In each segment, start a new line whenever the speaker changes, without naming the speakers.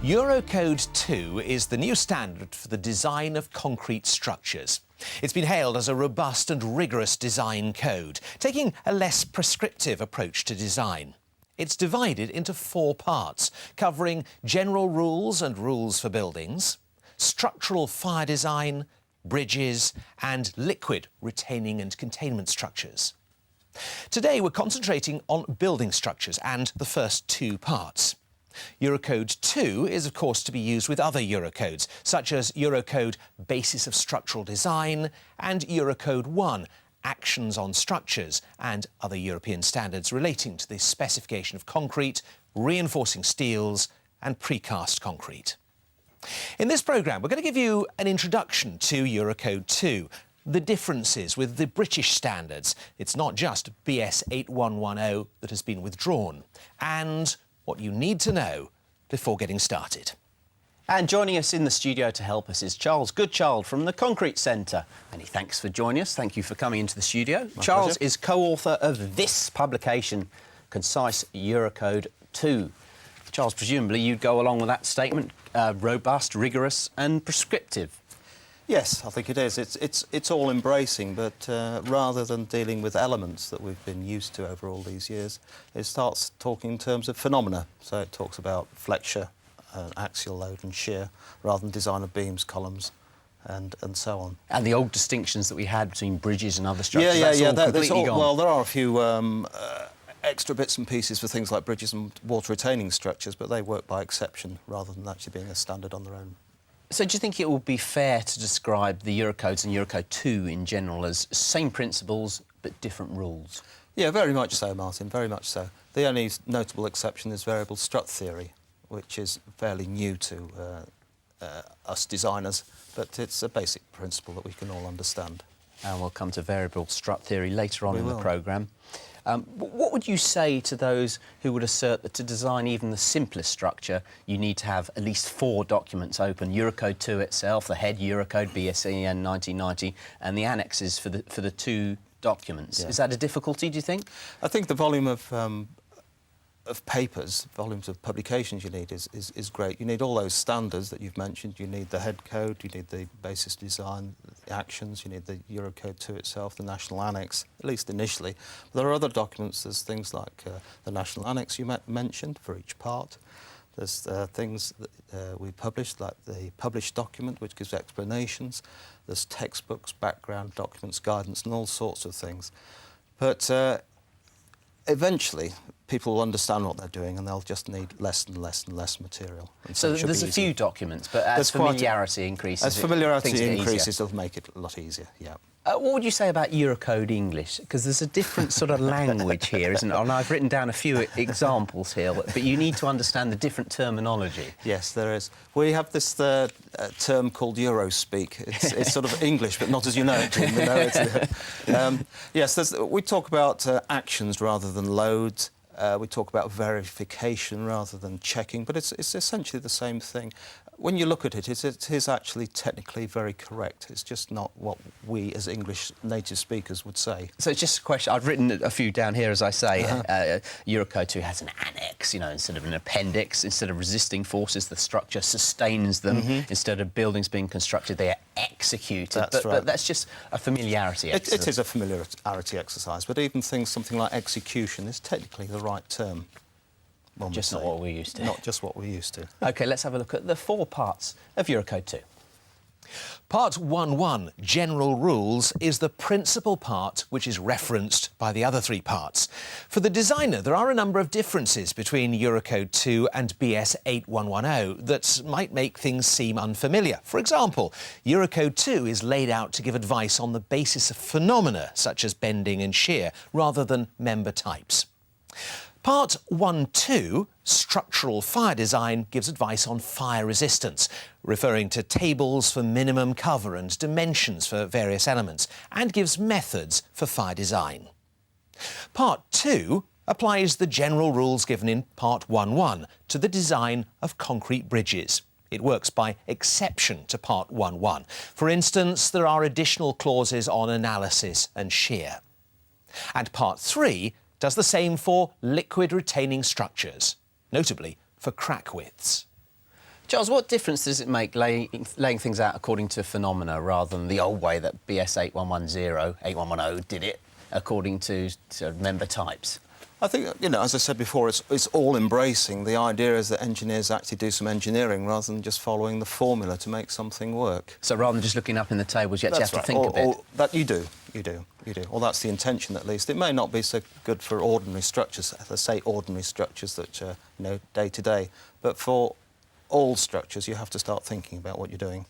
Eurocode 2 is the new standard for the design of concrete structures. It's been hailed as a robust and rigorous design code, taking a less prescriptive approach to design. It's divided into 4 parts, covering general rules and rules for buildings, structural fire design, bridges and liquid retaining and containment structures. Today we're concentrating on building structures and the first 2 parts. Eurocode 2 is of course to be used with other Eurocodes, such as Eurocode Basis of Structural Design and Eurocode 1 Actions on Structures, and other European standards relating to the specification of concrete, reinforcing steels and precast concrete. In this programme we're going to give you an introduction to Eurocode 2, the differences with the British standards. It's not just BS 8110 that has been withdrawn, and what you need to know before getting started.
And joining us in the studio to help us is Charles Goodchild from the Concrete Centre. Many thanks for joining us. Thank you for coming into the studio.
My
Charles
pleasure.
is co-author of this publication, Concise Eurocode 2. Charles, presumably you'd go along with that statement, robust, rigorous and prescriptive.
Yes, I think it is. It's all embracing, but rather than dealing with elements that we've been used to over all these years, it starts talking in terms of phenomena. So it talks about flexure, axial load and shear, rather than design of beams, columns, and so on.
And the old distinctions that we had between bridges and other structures,
Yeah.
that's all completely gone.
Well, there are a few extra bits and pieces for things like bridges and water retaining structures, but they work by exception rather than actually being a standard on their own.
So do you think it would be fair to describe the Eurocodes and Eurocode 2 in general as same principles but different rules?
Yeah, very much so, Martin, very much so. The only notable exception is variable strut theory, which is fairly new to us designers, but it's a basic principle that we can all understand.
And we'll come to variable strut theory later on in the
will.
programme. What would you say to those who would assert that to design even the simplest structure, you need to have at least 4 documents open, Eurocode 2 itself, the head Eurocode BSEN 1990, and the annexes for the 2 documents?
Yeah.
Is that a difficulty, do you think?
I think the volume of papers, volumes of publications you need is great. You need all those standards that you've mentioned. You need the head code, you need the basis design, the actions, you need the Eurocode 2 itself, the national annex, at least initially. But there are other documents. There's things like the national annex you mentioned for each part. There's things that we published, like the published document, which gives explanations. There's textbooks, background documents, guidance, and all sorts of things. But eventually, people will understand what they're doing and they'll just need less and less and less material. And
So
it should
there's
be
a
easier.
few documents, but as familiarity increases...
As familiarity
things get easier.
increases, it'll make it a lot easier, yeah.
What would you say about Eurocode English? Because there's a different sort of language here, isn't it? And I've written down a few examples here, but you need to understand the different terminology.
Yes, there is. We have this term called Eurospeak. It's sort of English, but not as you know it, Jim. You know, yes, we talk about actions rather than loads. We talk about verification rather than checking, but it's essentially the same thing. When you look at it, it is actually technically very correct. It's just not what we as English native speakers would say.
So it's just a question. I've written a few down here, as I say. Eurocode 2 has an annex, you know, instead of an appendix. Instead of resisting forces, the structure sustains them. Instead of buildings being constructed, they are executed.
That's right.
But that's just a familiarity exercise.
It is a familiarity exercise, but even something like execution is technically the right term.
Just not what we're used to.
Not just what we're used to.
OK, let's have a look at the 4 parts of Eurocode 2.
Part 1.1, General Rules, is the principal part which is referenced by the other 3 parts. For the designer, there are a number of differences between Eurocode 2 and BS 8110 that might make things seem unfamiliar. For example, Eurocode 2 is laid out to give advice on the basis of phenomena, such as bending and shear, rather than member types. Part 1.2, Structural Fire Design, gives advice on fire resistance, referring to tables for minimum cover and dimensions for various elements, and gives methods for fire design. Part 2 applies the general rules given in Part 1.1 to the design of concrete bridges. It works by exception to Part 1.1. For instance, there are additional clauses on analysis and shear. And Part 3 does the same for liquid retaining structures, notably for crack widths.
Charles, what difference does it make laying things out according to phenomena rather than the old way that BS 8110 did it, according to sort of member types?
I think, you know, as I said before, it's all embracing. The idea is that engineers actually do some engineering rather than just following the formula to make something work.
So rather than just looking up in the tables, you actually have to think a bit.
Or that you do. Or that's the intention, at least. It may not be so good for ordinary structures, let's say ordinary structures that, you know, day to day, but for all structures, you have to start thinking about what you're doing.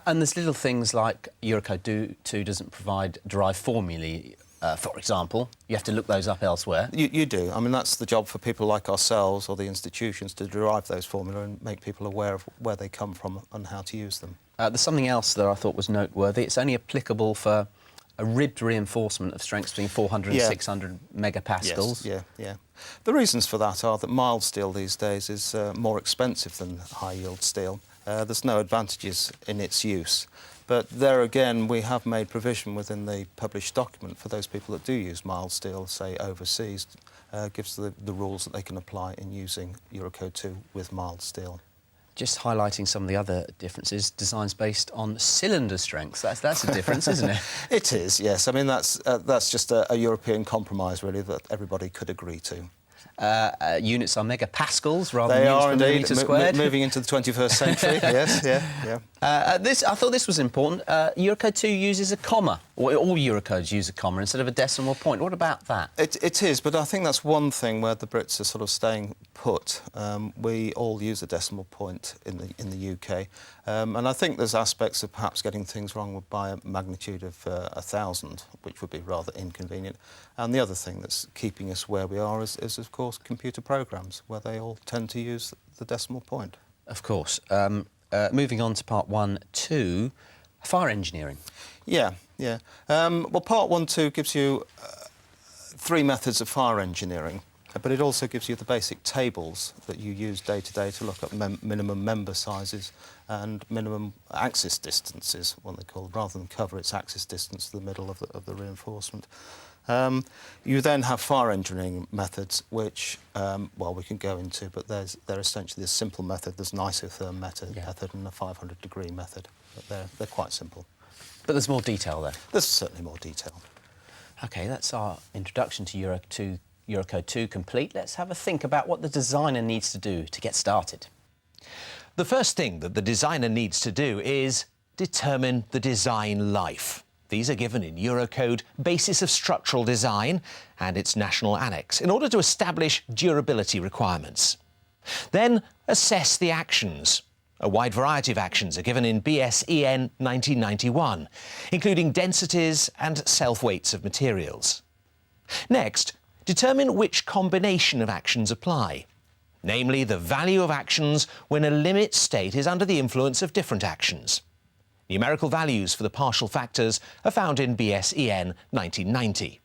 And there's little things like Eurocode 2 doesn't provide derived formulae, for example. You have to look those up elsewhere.
You do. I mean, that's the job for people like ourselves or the institutions to derive those formulae and make people aware of where they come from and how to use them.
There's something else that I thought was noteworthy. It's only applicable for a ribbed reinforcement of strengths between 400 and 600 megapascals.
Yes, yeah. The reasons for that are that mild steel these days is more expensive than high-yield steel. There's no advantages in its use. But there again, we have made provision within the published document for those people that do use mild steel, say overseas, gives the rules that they can apply in using Eurocode 2 with mild steel.
Just highlighting some of the other differences, designs based on cylinder strength. That's a difference, isn't it?
It is, yes. I mean, that's just a European compromise, really, that everybody could agree to.
Units are megapascals rather
they
than units
are
per
indeed
millimetre squared.
Moving into the 21st century. Yes, yeah.
I thought this was important. Eurocode 2 uses a comma, or all Eurocodes use a comma instead of a decimal point. What about that?
It is, but I think that's one thing where the Brits are sort of staying put. We all use a decimal point in the UK, and I think there's aspects of perhaps getting things wrong by a magnitude of 1,000, which would be rather inconvenient. And the other thing that's keeping us where we are is of course, computer programmes, where they all tend to use the decimal point.
Of course. Moving on to part 1.2, fire engineering.
Yeah. Well, part 1.2 gives you 3 methods of fire engineering, but it also gives you the basic tables that you use day to day to look at minimum member sizes and minimum axis distances, what they call, rather than cover its axis distance to the middle of the reinforcement. You then have fire engineering methods, which, well, we can go into, but they're essentially a simple method. There's an isotherm method and a 500-degree method, but they're quite simple.
But there's more detail there?
There's certainly more detail.
OK, that's our introduction to Eurocode 2 complete. Let's have a think about what the designer needs to do to get started.
The first thing that the designer needs to do is determine the design life. These are given in Eurocode Basis of Structural Design and its national annex in order to establish durability requirements. Then assess the actions. A wide variety of actions are given in BSEN 1991, including densities and self-weights of materials. Next, determine which combination of actions apply, namely the value of actions when a limit state is under the influence of different actions. Numerical values for the partial factors are found in BSEN 1990.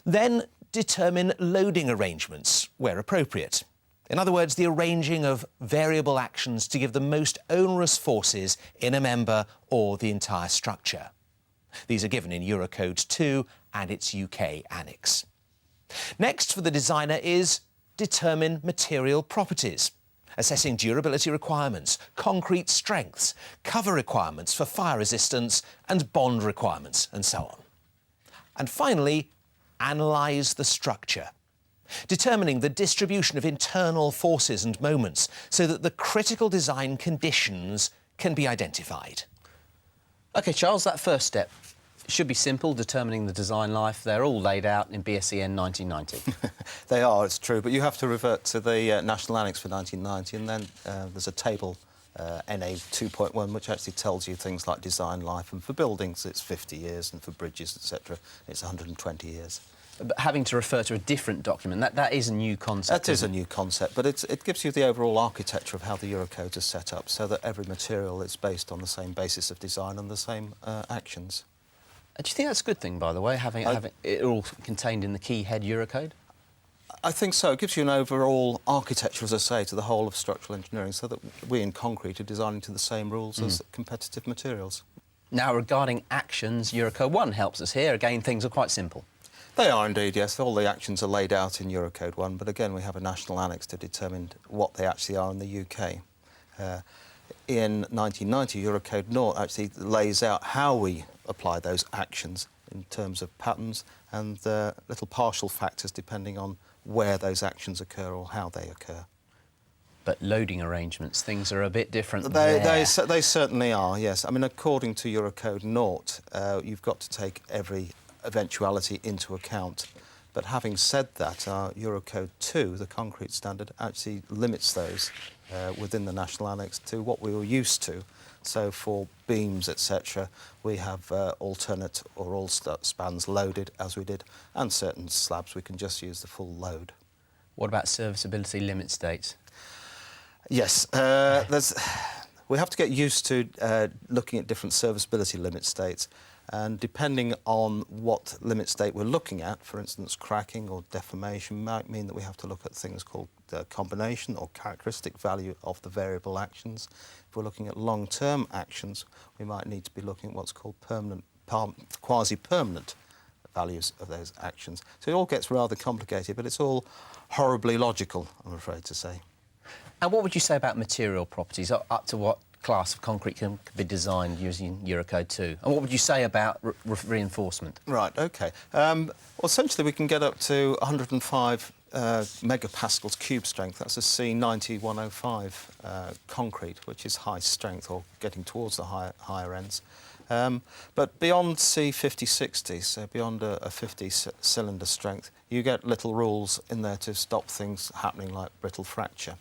Then determine loading arrangements where appropriate. In other words, the arranging of variable actions to give the most onerous forces in a member or the entire structure. These are given in Eurocode 2 and its UK annex. Next for the designer is determine material properties, assessing durability requirements, concrete strengths, cover requirements for fire resistance and bond requirements, and so on. And finally, analyse the structure, determining the distribution of internal forces and moments so that the critical design conditions can be identified.
OK, Charles, that first step should be simple, determining the design life. They're all laid out in BSEN 1990.
They are, it's true, but you have to revert to the National Annex for 1990, and then there's a table, NA 2.1, which actually tells you things like design life, and for buildings it's 50 years, and for bridges, etc., it's 120 years.
But having to refer to a different document, that is a new concept.
That is a new concept, but it gives you the overall architecture of how the Eurocode is set up, so that every material is based on the same basis of design and the same actions.
Do you think that's a good thing, by the way, having it all contained in the key head Eurocode?
I think so. It gives you an overall architecture, as I say, to the whole of structural engineering, so that we in concrete are designing to the same rules as competitive materials.
Now, regarding actions, Eurocode 1 helps us here. Again, things are quite simple.
They are indeed, yes. All the actions are laid out in Eurocode 1, but again, we have a national annex to determine what they actually are in the UK. In 1990, Eurocode 0 actually lays out how we apply those actions in terms of patterns and little partial factors depending on where those actions occur or how they occur.
But loading arrangements, things are a bit different
They certainly are, yes. I mean, according to Eurocode 0, you've got to take every eventuality into account. But having said that, Eurocode 2, the concrete standard, actually limits those within the national annex to what we were used to. So for beams, etc., we have alternate or all spans loaded, as we did, and certain slabs we can just use the full load.
What about serviceability limit states?
Yes, we have to get used to looking at different serviceability limit states, and depending on what limit state we're looking at, for instance, cracking or deformation, might mean that we have to look at things called the combination or characteristic value of the variable actions. If we're looking at long-term actions, we might need to be looking at what's called quasi-permanent values of those actions. So it all gets rather complicated, but it's all horribly logical, I'm afraid to say.
And what would you say about material properties? Up to what class of concrete can be designed using Eurocode 2? And what would you say about reinforcement?
Right, OK. Well, essentially, we can get up to 105 megapascals cube strength. That's a C90-105 concrete, which is high strength, or getting towards the higher ends. But beyond C50-60, so beyond a 50-cylinder strength, you get little rules in there to stop things happening like brittle fracture.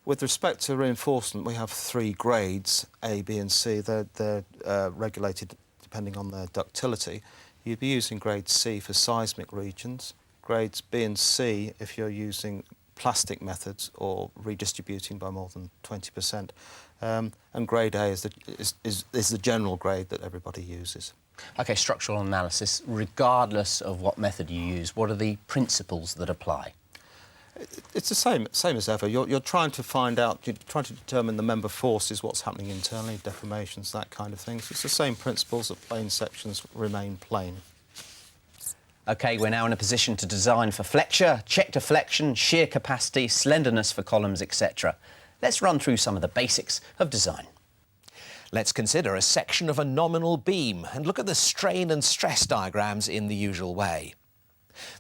With respect to reinforcement, we have 3 grades, A, B and C. They're regulated depending on their ductility. You'd be using grade C for seismic regions, grades B and C if you're using plastic methods or redistributing by more than 20%. And grade A is the general grade that everybody uses.
OK, structural analysis, regardless of what method you use, what are the principles that apply?
It's the same as ever. You're trying to find out, you're trying to determine the member forces, what's happening internally, deformations, that kind of thing. So it's the same principles that plane sections remain plane.
OK, we're now in a position to design for flexure, check deflection, shear capacity, slenderness for columns, etc. Let's run through some of the basics of design.
Let's consider a section of a nominal beam and look at the strain and stress diagrams in the usual way.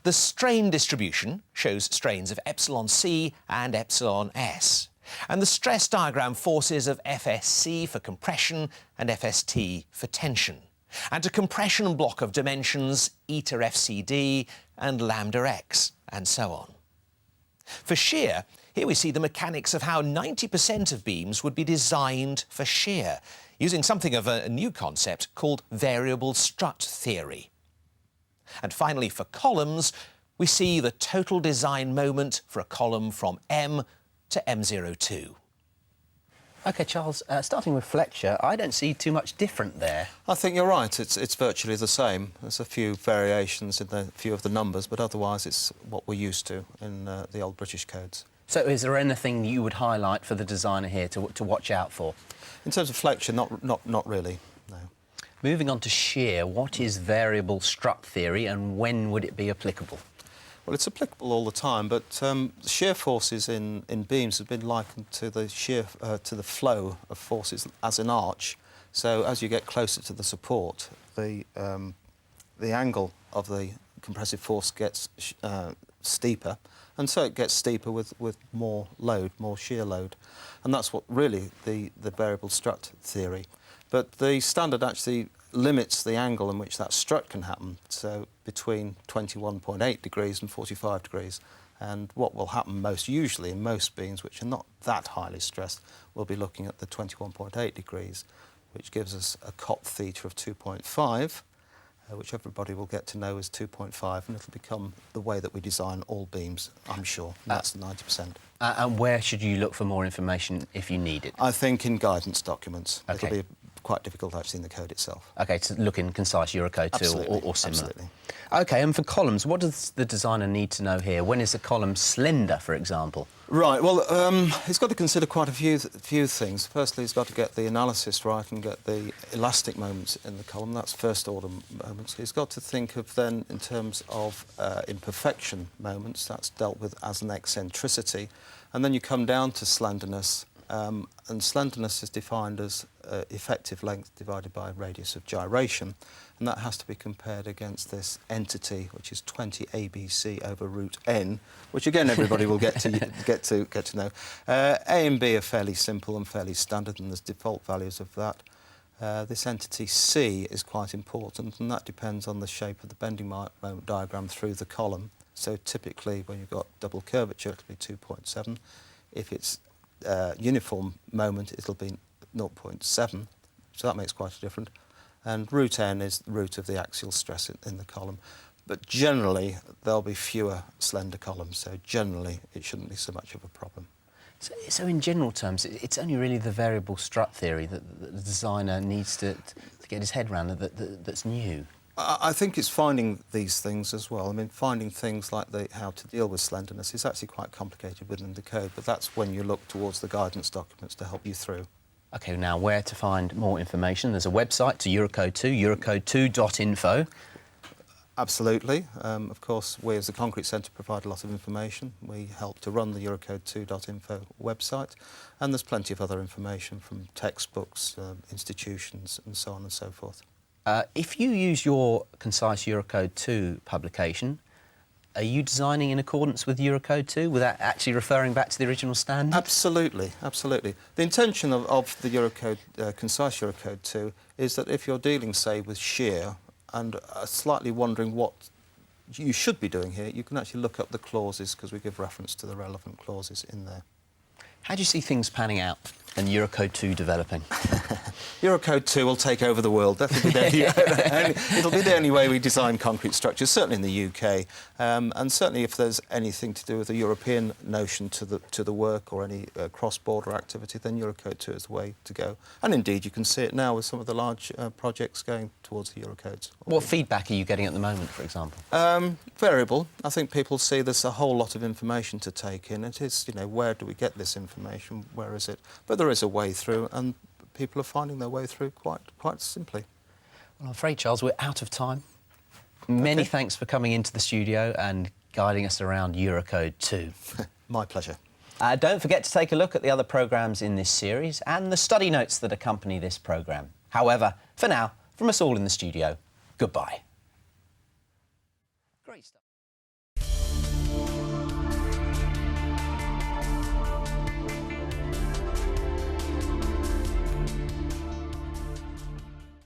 The strain distribution shows strains of epsilon C and epsilon S, and the stress diagram forces of FSC for compression and FST for tension, and a compression block of dimensions eta FCD and lambda X, and so on. For shear, here we see the mechanics of how 90% of beams would be designed for shear, using something of a new concept called variable strut theory. And finally, for columns, we see the total design moment for a column from M to M02.
OK, Charles, starting with flexure, I don't see too much different there.
I think you're right. It's virtually the same. There's a few variations in a few of the numbers, but otherwise it's what we're used to in the old British codes.
So is there anything you would highlight for the designer here to watch out for?
In terms of flexure, not really, no.
Moving on to shear, what is variable strut theory and when would it be applicable?
Well, it's applicable all the time, but shear forces in beams have been likened to the to the flow of forces as an arch. So as you get closer to the support, the angle of the compressive force gets steeper, and so it gets steeper with more load, more shear load, and that's what really the variable strut theory. But the standard actually limits the angle in which that strut can happen, so between 21.8 degrees and 45 degrees. And what will happen most usually in most beams, which are not that highly stressed, we'll be looking at the 21.8 degrees, which gives us a cot theta of 2.5, which everybody will get to know as 2.5, and it'll become the way that we design all beams, I'm sure. That's the 90%.
And where should you look for more information if you need it?
I think in guidance documents.
Okay.
It'll be quite difficult actually in the code itself.
OK, to look in concise Eurocode 2 or similar.
Absolutely.
OK, and for columns, what does the designer need to know here? When is a column slender, for example?
Right, well, he's got to consider quite a few things. Firstly, he's got to get the analysis right and get the elastic moments in the column. That's first-order moments. He's got to think of then, in terms of imperfection moments, that's dealt with as an eccentricity. And then you come down to slenderness, and slenderness is defined as effective length divided by radius of gyration, and that has to be compared against this entity, which is 20 ABC over root n, which again everybody will get to know. A and B are fairly simple and fairly standard, and there's default values of that. This entity C is quite important, and that depends on the shape of the bending moment diagram through the column. So typically, when you've got double curvature, it'll be 2.7. If it's uniform moment, it'll be 0.7. So that makes quite a difference. And root n is the root of the axial stress in the column. But generally, there'll be fewer slender columns, so generally it shouldn't be so much of a problem.
So in general terms, it's only really the variable strut theory that the designer needs to get his head around that's new.
I think it's finding these things as well. I mean, finding things like how to deal with slenderness is actually quite complicated within the code, but that's when you look towards the guidance documents to help you through.
OK, now where to find more information? There's a website to Eurocode 2, eurocode2.info.
Absolutely. Of course, we as the Concrete Centre provide a lot of information. We help to run the eurocode2.info website, and there's plenty of other information from textbooks, institutions and so on and so forth.
If you use your concise Eurocode 2 publication, are you designing in accordance with Eurocode 2 without actually referring back to the original standard?
Absolutely, absolutely. The intention of the Eurocode, concise Eurocode 2 is that if you're dealing, say, with shear and slightly wondering what you should be doing here, you can actually look up the clauses because we give reference to the relevant clauses in there.
How do you see things panning out and Eurocode 2 developing?
Eurocode 2 will take over the world. That'll be it'll be the only way we design concrete structures, certainly in the UK. And certainly if there's anything to do with a European notion to the work or any cross-border activity, then Eurocode 2 is the way to go. And indeed, you can see it now with some of the large projects going towards the Eurocodes.
What feedback are you getting at the moment, for example?
Variable. I think people see there's a whole lot of information to take in. It is, you know, where do we get this information? Where is it? But there is a way through, and people are finding their way through quite simply.
Well, I'm afraid, Charles, we're out of time. Many thanks for coming into the studio and guiding us around Eurocode 2.
My pleasure.
Don't forget to take a look at the other programmes in this series and the study notes that accompany this programme. However, for now, from us all in the studio, goodbye.